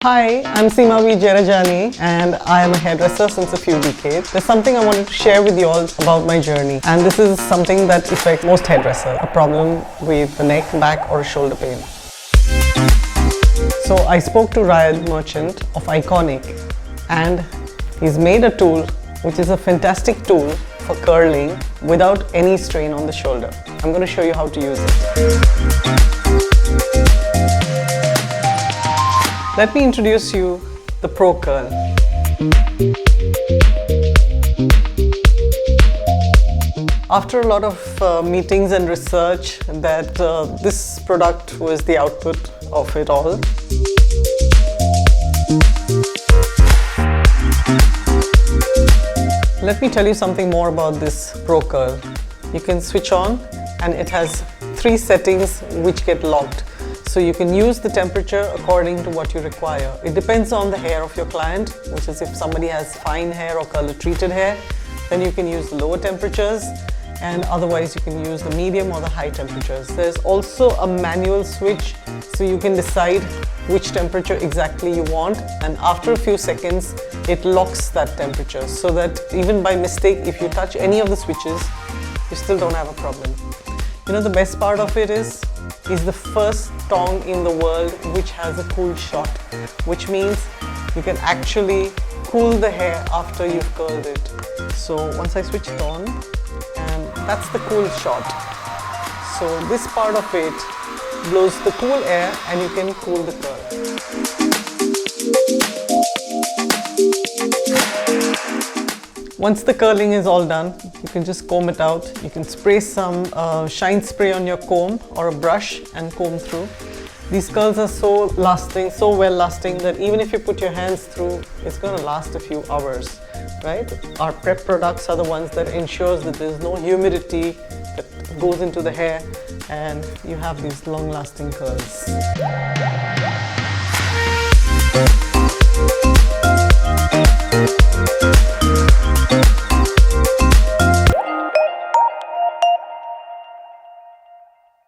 Hi, I'm Seema V, Jerajani, and I am a hairdresser since a few decades. There's something I wanted to share with you all about my journey, and this is something that affects most hairdressers, a problem with the neck, back or shoulder pain. So I spoke to Ryan Merchant of Ikonic, and he's made a tool which is a fantastic tool for curling without any strain on the shoulder. I'm going to show you how to use it. Let me introduce you the Pro Curl. After a lot of meetings and research, that this product was the output of it all. Let me tell you something more about this Pro Curl. You can switch on and it has 3 settings which get locked. So you can use the temperature according to what you require. It depends on the hair of your client, which is if somebody has fine hair or color treated hair, then you can use the lower temperatures, and otherwise you can use the medium or the high temperatures. There's also a manual switch, so you can decide which temperature exactly you want, and after a few seconds it locks that temperature, so that even by mistake if you touch any of the switches, you still don't have a problem. You know, the best part of it is the first tong in the world which has a cool shot, which means you can actually cool the hair after you've curled it. So once I switch it on, and that's the cool shot. So this part of it blows the cool air and you can cool the curl. Once the curling is all done, you can just comb it out. You can spray some shine spray on your comb or a brush and comb through. These curls are so lasting, so well lasting, that even if you put your hands through, it's going to last a few hours, right? Our prep products are the ones that ensures that there's no humidity that goes into the hair and you have these long lasting curls.